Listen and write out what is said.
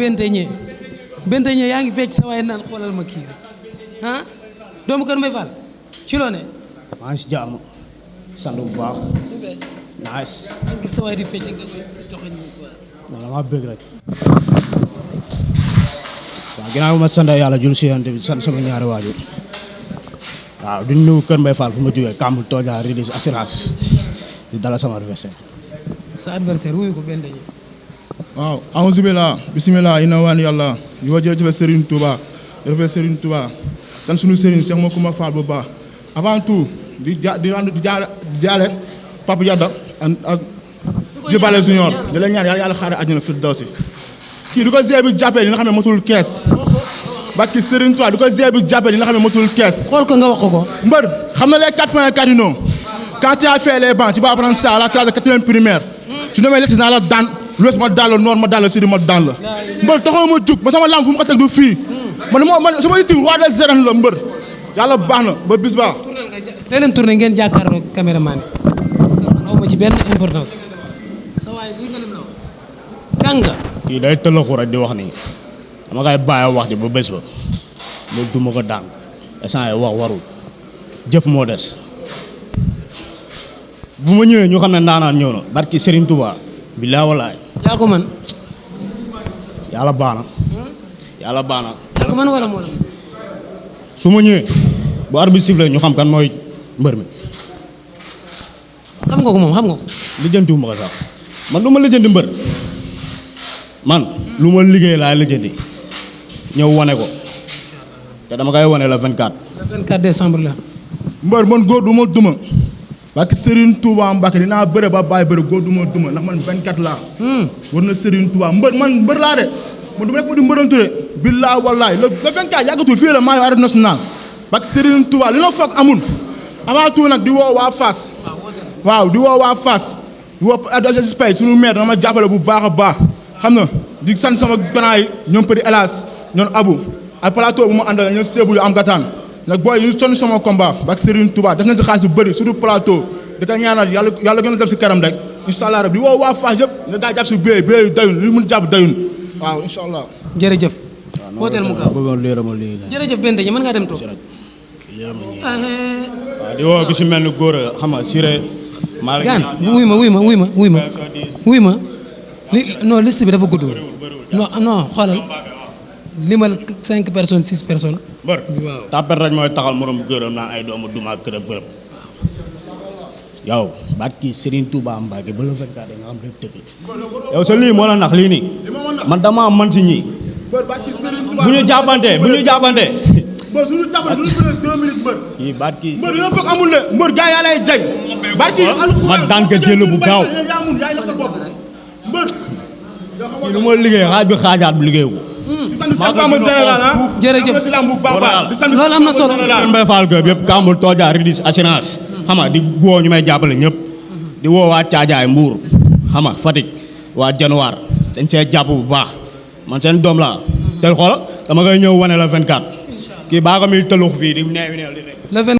bente ñe yaa ngi fecc sa waaye naan xoolal ma kii ah doomu Kër Mbaye Fall ci loo ne. maa ngi si jàmm sant bu baax. nice. gis sa waay di fecc nga koy toxañ quoi. non damaa bëgg rek. waaw ginnaaw ma sant yàlla jul si yonent bi sant sama ñaari waajur waaw di nuyu Kër Mbaye Fall fu ma jógee Kambou Tooja Ridis assurance di dala sama adversaire. sa adversaire wuyu ko bente ñe. waaw alhamdulilah bisimilah ina waan yàlla yu wa jërëjëf Serigne Touba jërëjëf Serigne Touba tan suñu Serigne Cheikh Macoumba Fall bu baax avant tout di jaale Papa Yada ak Jibale Junior di la ñaan yàlla xaare àjjana fi daw si kii du ko zee bi jàppee li nga xam ne matul kees ba ki Serigne Touba du ko zee bi jàppee li nga xam ne matul kees xool ko nga wax ko mbër xam na les 4 points cardinaux quand tu as fait les bancs tu vas apprendre ça à la classe de 4e primaire tu demee les naa la daan l'ouest ma daan la nord ma daan la sud ma daan la mbër taxaw ma jug ma sama lamb fu mu ko teg du fii man sama yitti roi des arènes la mbër yàlla baax na ba bis baax tey leen tourné ngeen jàkkaarloo caméraman yi parce que man awma ci benn importance sa waay bi nga lim la wax gànga kii day tëlëxu rek di wax nii dama koy bàyyi wax ji ba bés ba loolu du ma ko daan instant yi wax warul jëf moo des bu ma ñëwee ñu xam ne ndaanaan ñëw na barki Serigne Touba billaay walaay yaa ko man yàlla baax na yàlla baax na yaa ko man wala moo la su ma ñëwee bu arbitre sifflé ñu xam kan mooy mbër mi xam nga ko moom xam nga ko lijjantiwu ma ko sax man lu ma lijjanti mbër man lu ma liggéey laa lijjanti ñëw wane ko te dama koy wane le 24 le 24 décembre la mbër man góor du ma duma barki Serigne Touba Mbacke dinaa bëre ba bàyyi bëre góor du ma duma ndax man 24 laa war na Serigne Touba mbër laa de man du ma nekk ma di mbërantu de billaa wallaay le 24 yàggatul fii la maa yor arène nationale barki Serigne Touba li na foog amul avant tout nag di woo waa Fass waaw di woo waa Fass di woo AGS Pay suñu maire dama jàppale bu baax a baax xam na di sant sama gannaaw yi ñoom Petit Elas ñoom Abou ak plateau bu mu àndal ñoom Seebul yu am gataan nag booy yu sonn sama combat bak Serigne Touba def nañ si xaalis bu bëri surtout plateau di ko ñaanal yàlla gën a def si kanam rek incha allah rek di woo waa Fass yëpp nga gaa jàpp si béy dayun li mun jàpp dayun waaw incha allah jërëjëf hôtel mu gaaw jërëjëf bente ñe mën ngaa dem toog waaw di woo ku si mel ni góor a xam nga Siré gaan wuy ma non liste bi dafa gudd non xoolal limal 5 personnes 6 personnes mbër waaw tapet rek mooy taxal morom gërëm naan ay doomu duma kërëb yow baat kii Serigne Touba Mbacke ba le 24 nga xam lépp tëdd yow sa lii moo la nax lii nii man dama man si ñii bu ñu jàppante mbër suñu jàppante du ñu bëre 2 minutes mbër kii baat kii mbër dina foog amul de mbër gaa yaa lay jañ baat kii ma daan ko jël bu gaaw mbër kii lu ma liggéey xaaj bi xaajaat bu liggéey ko jërëjëf loolu am na solo Kër Mbaye Fall Gueye yëpp Kambou Tooja Ridis assurance xam nga di woo ñu may jàppale ñëpp di woo waa Caajaay Mbuur xam nga Fatick waa Januar dañ see jàpp bu baax man seen doom laa te xoola dama koy ñëw wane la 24 kii baa ko muy tëlux fii di neewi neel di